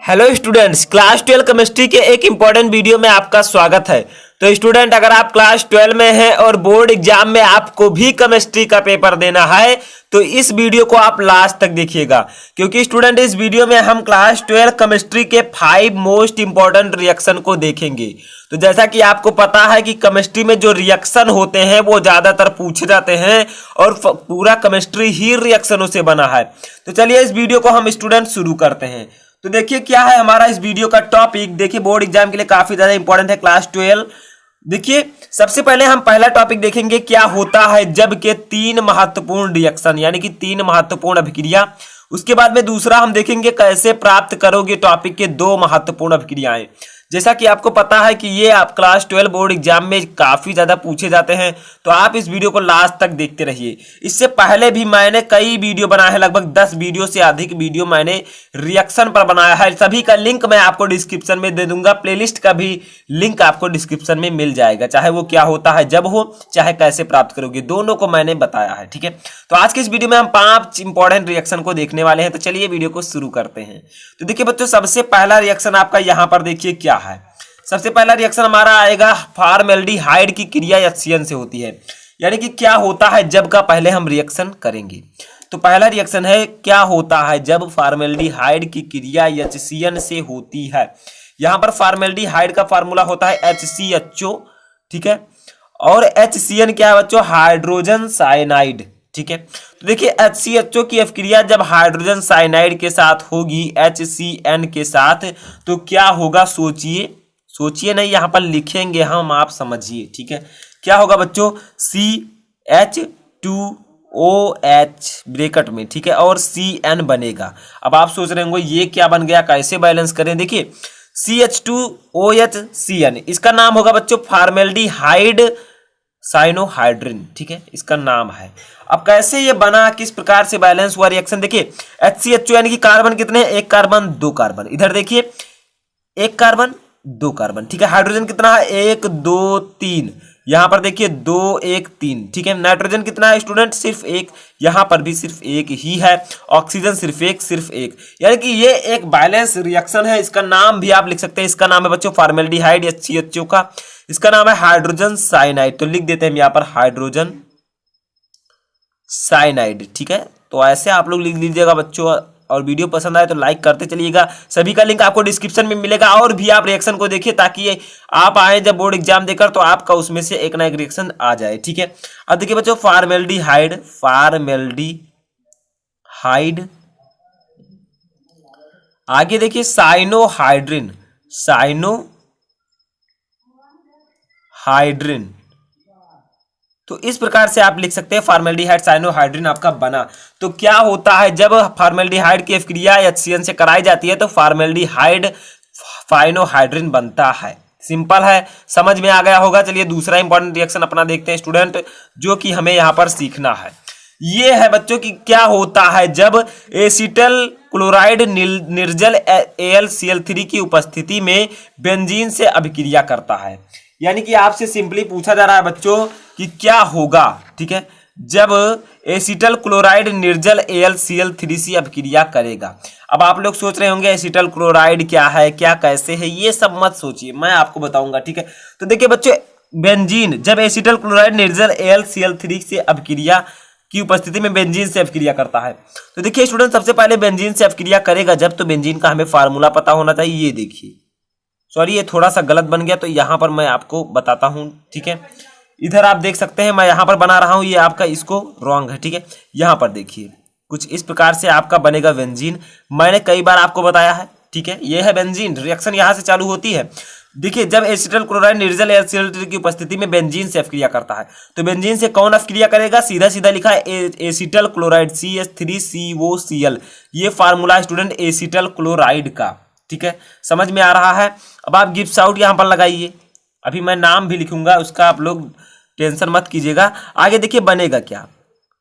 Hello students, class 12 chemistry के एक important video में आपका स्वागत है। तो स्टूडेंट, अगर आप क्लास 12 में हैं और बोर्ड एग्जाम में आपको भी केमिस्ट्री का पेपर देना है तो इस वीडियो को आप लास्ट तक देखिएगा, क्योंकि स्टूडेंट इस वीडियो में हम क्लास 12 केमिस्ट्री के 5 मोस्ट इंपॉर्टेंट रिएक्शन को देखेंगे। तो जैसा कि आपको पता है कि केमिस्ट्री में जो रिएक्शन होते हैं वो ज्यादातर पूछे जाते हैं और पूरा केमिस्ट्री ही रिएक्शनों से बना है। तो चलिए इस वीडियो को हम स्टूडेंट शुरू करते हैं। तो देखिए क्या है हमारा इस वीडियो का टॉपिक। देखिए बोर्ड एग्जाम के लिए काफी ज्यादा इंपॉर्टेंट है क्लास 12। देखिए सबसे पहले हम पहला टॉपिक देखेंगे, क्या होता है जब के 3 महत्वपूर्ण रिएक्शन, यानी कि 3 महत्वपूर्ण अभिक्रिया। उसके बाद में दूसरा हम देखेंगे कैसे प्राप्त करोगे टॉपिक के 2 महत्वपूर्ण अभिक्रियाएं। जैसा कि आपको पता है कि ये आप क्लास 12 बोर्ड एग्जाम में काफी ज्यादा पूछे जाते हैं, तो आप इस वीडियो को लास्ट तक देखते रहिए। इससे पहले भी मैंने कई वीडियो बनाए हैं, लगभग 10 वीडियो से अधिक वीडियो मैंने रिएक्शन पर बनाया है। सभी का लिंक मैं आपको डिस्क्रिप्शन में दे दूंगा, प्लेलिस्ट का भी लिंक आपको डिस्क्रिप्शन में मिल जाएगा, चाहे वो क्या होता है जब हो, चाहे कैसे प्राप्त करोगे, दोनों को मैंने बताया है। ठीक है, तो आज के इस वीडियो में हम 5 इंपॉर्टेंट रिएक्शन को देखने वाले हैं। तो चलिए वीडियो को शुरू करते हैं। तो देखिए बच्चों, सबसे पहला रिएक्शन आपका यहाँ पर देखिए क्या है। सबसे पहला रिएक्शन हमारा आएगा, फॉर्मेल्डिहाइड की क्रिया HCN से होती है, यानी कि क्या होता है जब का पहले हम रिएक्शन करेंगे। तो पहला रिएक्शन है, क्या होता है जब फॉर्मेल्डिहाइड की क्रिया HCN से होती है। यहां पर फॉर्मेल्डिहाइड का फार्मूला होता है HCHO, ठीक है, और HCN क्या है बच्चों, हाइड्रोजन साइनाइड। ठीक है, तो देखिए HCHO की अभिक्रिया जब हाइड्रोजन साइनाइड के साथ होगी HCN के साथ, तो क्या होगा सोचिए नहीं, यहां पर लिखेंगे हम, आप समझिए। ठीक है, क्या होगा बच्चों, CH2OH ब्रैकेट में, ठीक है, और CN बनेगा। अब आप सोच रहे होंगे ये क्या बन गया, कैसे बैलेंस करें। देखिए CH2OH CN, इसका नाम होगा बच्चों फॉर्मेल्डिहाइड साइनोहाइड्रिन। ठीक है, इसका नाम है। अब कैसे ये बना, किस प्रकार से बैलेंस हुआ रिएक्शन, देखिए HCHO यानी कि कार्बन कितने, 1 कार्बन 2 कार्बन, इधर देखिए 1 कार्बन 2 कार्बन, ठीक है। हाइड्रोजन कितना है, 1 2 3, यहां पर देखिए 2 1 3, ठीक है। नाइट्रोजन कितना है स्टूडेंट, सिर्फ 1, यहां पर भी सिर्फ 1 ही है। ऑक्सीजन सिर्फ 1, यानी कि ये एक बैलेंस रिएक्शन है। इसका नाम भी आप लिख सकते हैं, इसका नाम है बच्चों फॉर्मेल्डिहाइड HCHO का, इसका नाम है हाइड्रोजन साइनाइड। तो लिख देते हैं यहां पर हाइड्रोजन साइनाइड। ठीक है, तो ऐसे आप लोग लिख लीजिएगा बच्चों, और वीडियो पसंद आए तो लाइक करते चलिएगा। सभी का लिंक आपको डिस्क्रिप्शन में मिलेगा, और भी आप रिएक्शन को देखिए ताकि आप आए जब बोर्ड एग्जाम देकर तो आपका उसमें से एक ना एक रिएक्शन आ जाए। ठीक है, अब देखिए बच्चों फॉर्मेल्डिहाइड आगे देखिए साइनोहाइड्रिन तो इस प्रकार से आप लिख सकते हैं फॉर्मेल्डिहाइड साइनोहाइड्रिन आपका बना। तो क्या होता है जब फॉर्मेल्डिहाइड की अभिक्रिया HCN से कराई जाती है तो फॉर्मेल्डिहाइड फाइनोहाइड्रिन बनता है। सिंपल है, समझ में आ गया होगा। चलिए दूसरा इंपॉर्टेंट रिएक्शन अपना देखते हैं स्टूडेंट, जो कि हमें यहां पर सीखना है। ये है बच्चों कि क्या होता है जब एसिटल क्लोराइड निर्जल AlCl3 की उपस्थिति में बेंजीन से अभिक्रिया करता है। यानी कि आपसे सिंपली पूछा जा रहा है बच्चों कि क्या होगा, ठीक है, जब एसिटल क्लोराइड निर्जल AlCl3 से अभिक्रिया करेगा। अब आप लोग सोच रहे होंगे एसिटल क्लोराइड क्या है, क्या कैसे है, ये सब मत सोचिए, मैं आपको बताऊंगा। ठीक है, तो देखिए बच्चों बेंजीन जब एसिटल क्लोराइड निर्जल AlCl3 से अभिक्रिया की उपस्थिति में बेंजीन से अभिक्रिया करता है, तो देखिए स्टूडेंट सबसे पहले बेंजीन से अभिक्रिया करेगा जब, तो बेंजीन का हमें फार्मूला पता होना चाहिए। ये देखिए, सॉरी ये थोड़ा सा गलत बन गया, तो यहां पर मैं आपको बताता हूं। ठीक है, इधर आप देख सकते हैं, मैं यहां पर बना रहा हूं, ये आपका इसको रॉन्ग है। ठीक है, यहां पर देखिए कुछ इस प्रकार से आपका बनेगा बेंजीन। मैंने कई बार आपको बताया है। ठीक है, ये है बेंजीन, रिएक्शन यहां से चालू होती है। देखिए जब एसिटल क्लोराइड निर्जल AlCl3 की उपस्थिति में बेंजीन से अभिक्रिया करता है, तो बेंजीन से कौन अभिक्रिया करेगा, सीधा सीधा लिखा है एसिटल क्लोराइड CH3COCl, ये फार्मूला स्टूडेंट एसिटल क्लोराइड का। ठीक है, समझ में आ रहा है। अब आप गिब्स आउट यहां पर लगाइए, अभी मैं नाम भी लिखूंगा उसका, आप लोग टेंशन मत कीजिएगा। आगे देखिए बनेगा क्या,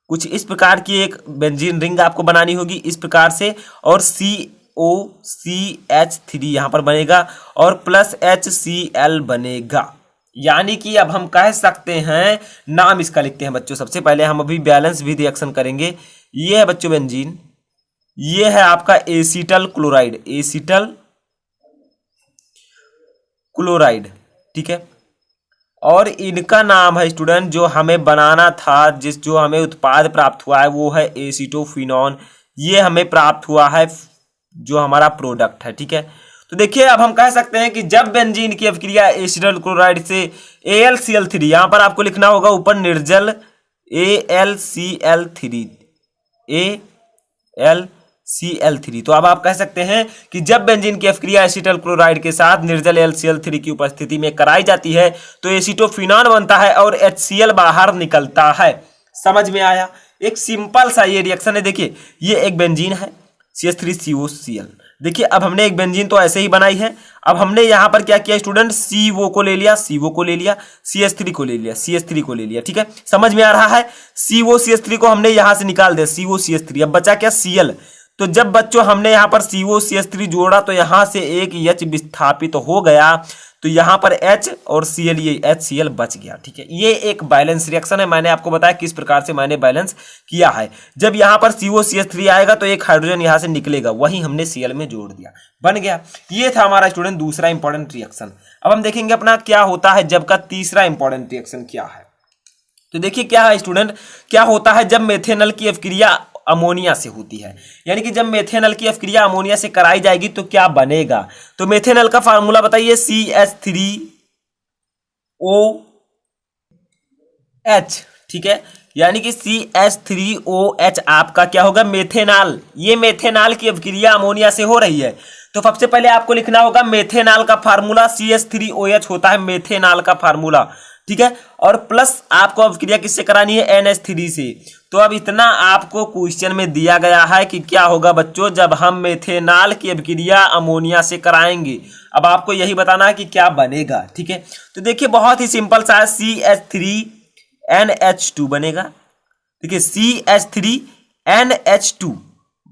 कुछ इस प्रकार की एक बेंजीन रिंग आपको बनानी होगी इस प्रकार से, और COCH3 यहां पर बनेगा और प्लस HCl बनेगा। यानी कि अब हम कह सकते हैं, नाम इसका लिखते हैं बच्चों। सबसे पहले हम अभी बैलेंस भी रिएक्शन करेंगे। ये है बच्चों बेंजीन, ये है आपका एसिटल क्लोराइड, एसिटल क्लोराइड, ठीक है। और इनका नाम है स्टूडेंट जो हमें बनाना था, जो हमें उत्पाद प्राप्त हुआ है वो है एसीटोफिनॉन। ये हमें प्राप्त हुआ है जो हमारा प्रोडक्ट है, ठीक है। तो देखिए अब हम कह सकते हैं कि जब बेंजीन की अभिक्रिया एसिटल क्लोराइड से AlCl3, यहां पर आपको लिखना होगा ऊपर निर्जल AlCl3, AlCl3। तो अब आप कह सकते हैं कि जब बेंजीन की अभिक्रिया एसिटल क्लोराइड के साथ निर्जल AlCl3 की उपस्थिति में कराई जाती है तो एसीटोफिनॉन बनता है और HCl बाहर निकलता है। समझ में आया? एक सिंपल सा ये रिएक्शन है। देखिए ये एक बेंजीन है CH3COCl। देखिए अब हमने एक बेंजीन तो ऐसे ही बनाई है। अब हमने यहाँ पर क्या किया स्टूडेंट, CO को ले लिया, CO को ले लिया, CH3 को ले लिया, CH3 को ले लिया, ठीक है। समझ में आ रहा है? COCH3 को हमने यहाँ से निकाल दिया, COCH3। अब बचा क्या, Cl। तो जब बच्चों हमने यहाँ पर COCH3 जोड़ा तो यहाँ से एक H विस्थापित हो गया, तो यहाँ पर H और Cl, ये HCl बच गया, ठीक है। ये एक बैलेंस रिएक्शन है। मैंने आपको बताया किस प्रकार से मैंने बैलेंस किया है। जब यहाँ पर COCH3 आएगा तो एक हाइड्रोजन यहाँ से निकलेगा, वही हमने Cl में जोड़ दिया, बन गया। ये था हमारा स्टूडेंट दूसरा इंपॉर्टेंट रिएक्शन। अब हम देखेंगे अपना क्या होता है जब का तीसरा इंपॉर्टेंट रिएक्शन क्या है। तो देखिए क्या है स्टूडेंट, क्या होता है जब मेथेनॉल की अभिक्रिया अमोनिया से होती है, यानी कि जब मेथेनॉल की अभिक्रिया अमोनिया से कराई जाएगी तो क्या बनेगा। तो मेथेनॉल का फार्मूला बताइए, CH3OH, ठीक है। यानी कि CH3OH आपका क्या होगा, मेथेनॉल। ये मेथेनॉल की अभिक्रिया अमोनिया से हो रही है तो सबसे पहले आपको लिखना होगा मेथेनॉल का फार्मूला CH3OH होता है मेथेनॉल का फार्मूला, ठीक है। और प्लस आपको अभिक्रिया किससे करानी है, NH3 से। तो अब इतना आपको क्वेश्चन में दिया गया है कि क्या होगा बच्चों जब हम मेथेनॉल की अभिक्रिया अमोनिया से कराएंगे। अब आपको यही बताना है कि क्या बनेगा, ठीक है। तो देखिए बहुत ही सिंपल सा है, CH3NH2 बनेगा, ठीक है। CH3NH2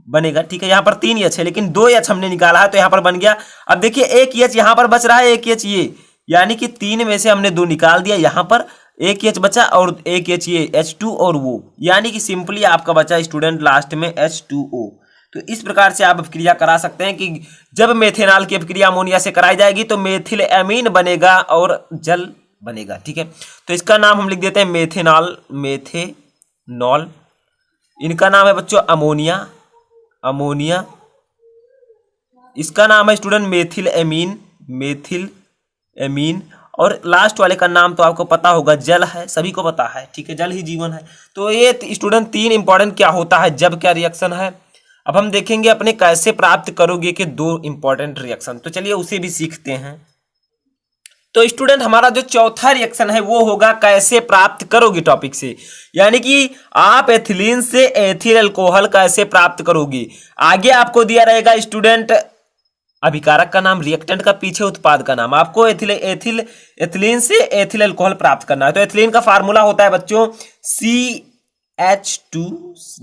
बनेगा, ठीक है। यहाँ पर 3 H है लेकिन 2 H हमने निकाला है तो यहाँ पर बन गया। अब देखिए एक H यहाँ पर बच रहा है, एक H ये, यानी कि 3 में से हमने 2 निकाल दिया, यहाँ पर एक H बचा और एक H ये H2 और वो, यानी कि सिंपली आपका बचा स्टूडेंट लास्ट में H2O। तो इस प्रकार से आप अभिक्रिया करा सकते हैं कि जब मेथेनॉल की अभिक्रिया अमोनिया से कराई जाएगी तो मेथिल एमीन बनेगा और जल बनेगा, ठीक है। तो इसका नाम हम लिख देते हैं मेथेनॉल, मेथेनॉल। इनका नाम है बच्चों अमोनिया, अमोनिया। इसका नाम है student methyl amine, methyl amine. और लास्ट वाले का नाम तो आपको पता होगा, जल है, सभी को पता है, ठीक है। जल ही जीवन है। तो ये स्टूडेंट 3 इंपॉर्टेंट क्या होता है जब क्या रिएक्शन है। अब हम देखेंगे अपने कैसे प्राप्त करोगे कि 2 इंपॉर्टेंट रिएक्शन, तो चलिए उसे भी सीखते हैं। तो स्टूडेंट हमारा जो चौथा रिएक्शन है वो होगा कैसे प्राप्त करोगे टॉपिक से, यानी कि आप एथिलीन से एथिल अल्कोहल कैसे प्राप्त करोगे। आगे आपको दिया रहेगा स्टूडेंट अभिकारक का नाम, रिएक्टेंट का पीछे उत्पाद का नाम। आपको एथिलीन से एथिल अल्कोहल प्राप्त करना है। तो एथिलीन का फार्मूला होता है बच्चों CH2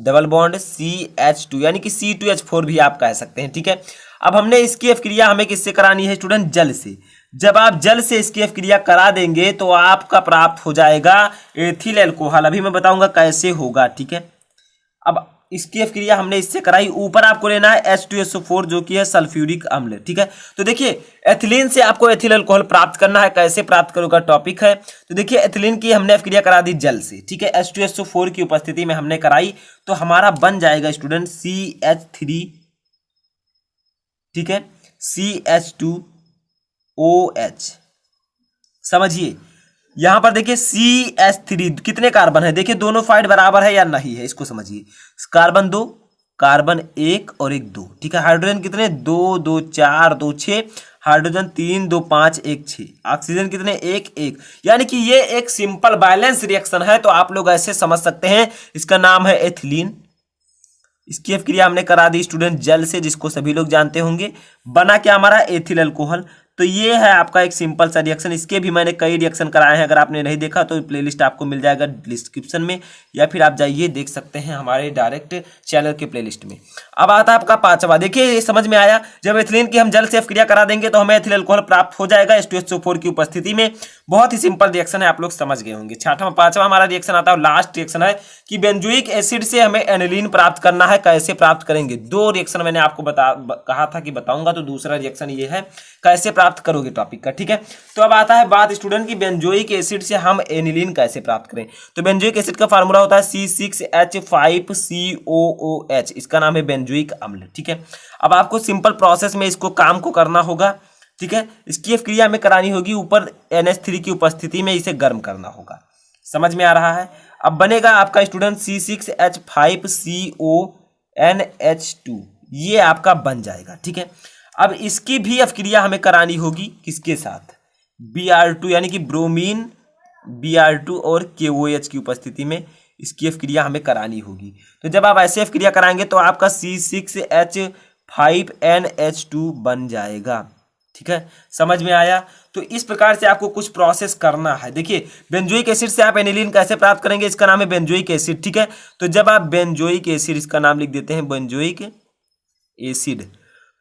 डबल बॉन्ड CH2, यानी कि C2H4 भी आप कह सकते हैं, ठीक है। अब हमने इसकी अभिक्रिया हमें किससे करानी है स्टूडेंट, जल से। जब आप जल से इसकी अभिक्रिया करा देंगे तो आपका प्राप्त हो जाएगा एथिल अल्कोहल। अभी मैं बताऊंगा कैसे होगा, ठीक है। अब इसकी अभिक्रिया हमने इससे कराई, ऊपर आपको लेना है H2SO4 जो कि है सल्फ्यूरिक अम्ल, ठीक है। तो देखिए एथिलीन से आपको एथिल अल्कोहल प्राप्त करना है, कैसे प्राप्त करोगे टॉपिक है। तो देखिए एथिलीन की हमने अभिक्रिया करा दी जल से, ठीक है। H2SO4 की उपस्थिति में हमने कराई तो हमारा बन जाएगा स्टूडेंट CH3, ठीक है, CH2OH। समझिए यहां पर देखिए CH3 कितने कार्बन है, देखिए दोनों साइड बराबर है या नहीं है, इसको समझिए। कार्बन 2, कार्बन 1 और 1 2, ठीक है। हाइड्रोजन कितने, 2 2 4 2 6, हाइड्रोजन 3 2 5 1 6, ऑक्सीजन कितने 1 1, यानी कि ये एक सिंपल बैलेंस रिएक्शन है। तो आप लोग ऐसे समझ सकते हैं, इसका नाम है एथिलीन। इसकी अभिक्रिया हमने करा दी स्टूडेंट जल से, जिसको सभी लोग जानते होंगे। बना क्या हमारा, एथिल अल्कोहल। तो ये है आपका एक सिंपल सा रिएक्शन। इसके भी मैंने कई रिएक्शन कराए हैं, अगर आपने नहीं देखा तो प्लेलिस्ट आपको मिल जाएगा डिस्क्रिप्शन में, या फिर आप जाइए देख सकते हैं हमारे डायरेक्ट चैनल के प्लेलिस्ट में। अब आता है आपका पांचवा, देखिए ये समझ में आया, जब एथिलीन की हम जल से अभिक्रिया करा देंगे तो हमें एथिल अल्कोहल प्राप्त हो जाएगा H2SO4 की उपस्थिति में। बहुत ही सिंपल रिएक्शन है, आप लोग समझ गए होंगे। पांचवा हमारा रिएक्शन आता है, लास्ट रिएक्शन है कि बेंजोइक एसिड से हमें एनिलीन प्राप्त करना है। कैसे प्राप्त करेंगे, 2 रिएक्शन मैंने आपको कहा था कि बताऊंगा, तो दूसरा रिएक्शन ये है कैसे प्राप्त प्राप्त करोगे टॉपिक का, ठीक है। तो अब आता है बात स्टूडेंट की बेंजोइक एसिड से हम एनिलीन कैसे प्राप्त करें। तो बेंजोइक एसिड का फार्मूला होता है C6H5COOH, इसका नाम है बेंजोइक अम्ल, ठीक है। अब आपको सिंपल प्रोसेस में इसको काम को करना होगा, ठीक है। इसकी क्रिया हमें करानी होगी, ऊपर NH3 की उपस्थिति में इसे गर्म करना होगा। समझ में आ रहा है। अब बनेगा आपका स्टूडेंट C6H5CONH2, ये आपका बन जाएगा, ठीक है। अब इसकी भी क्रिया हमें करानी होगी किसके साथ, Br2 यानी कि ब्रोमीन Br2 और KOH की उपस्थिति में इसकी क्रिया हमें करानी होगी। तो जब आप ऐसे क्रिया कराएंगे तो आपका C6H5NH2 बन जाएगा, ठीक है। समझ में आया। तो इस प्रकार से आपको कुछ प्रोसेस करना है। देखिए बेंजोइक एसिड से आप एनिलीन कैसे प्राप्त करेंगे, इसका नाम है बेंजोइक एसिड, ठीक है। तो जब आप बेंजोइक एसिड, इसका नाम लिख देते हैं बेंजोइक एसिड,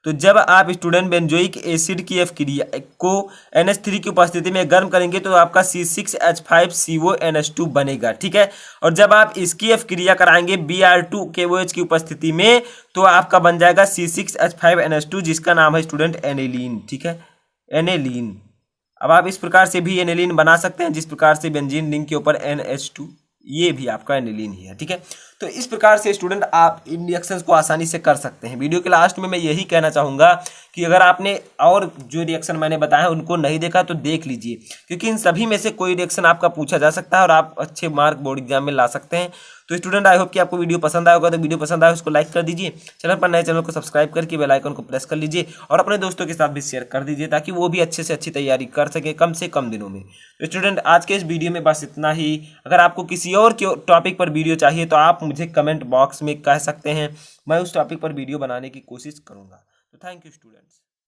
तो जब आप स्टूडेंट बेंजोइक एसिड की क्रिया को NH3 की उपस्थिति में गर्म करेंगे तो आपका C6H5CONH2 बनेगा, ठीक है। और जब आप इसकी क्रिया कराएंगे Br2 KOH की उपस्थिति में तो आपका बन जाएगा C6H5NH2, जिसका नाम है स्टूडेंट एनिलीन, ठीक है, एनिलीन। अब आप इस प्रकार से भी एनिलीन बना सकते हैं, जिस प्रकार से बेंजीन रिंग के ऊपर NH2, ये भी आपका एनिलीन ही है, ठीक है। तो इस प्रकार से स्टूडेंट आप इन रिएक्शंस को आसानी से कर सकते हैं। वीडियो के लास्ट में मैं यही कहना चाहूँगा कि अगर आपने और जो रिएक्शन मैंने बताया उनको नहीं देखा तो देख लीजिए, क्योंकि इन सभी में से कोई रिएक्शन आपका पूछा जा सकता है और आप अच्छे मार्क बोर्ड एग्जाम में ला सकते हैं। तो स्टूडेंट आई होप कि आपको वीडियो पसंद आया होगा। तो वीडियो पसंद आए उसको लाइक कर दीजिए, चैनल पर नए चैनल को सब्सक्राइब करके बेल आइकन को प्रेस कर लीजिए और अपने दोस्तों के साथ भी शेयर कर दीजिए ताकि वो भी अच्छे से अच्छी तैयारी कर सके कम से कम दिनों में। तो स्टूडेंट आज के इस वीडियो में बस इतना ही। अगर आपको किसी और टॉपिक पर वीडियो चाहिए तो आप मुझे कमेंट बॉक्स में कह सकते हैं, मैं उस टॉपिक पर वीडियो बनाने की कोशिश करूँगा। तो थैंक यू स्टूडेंट्स।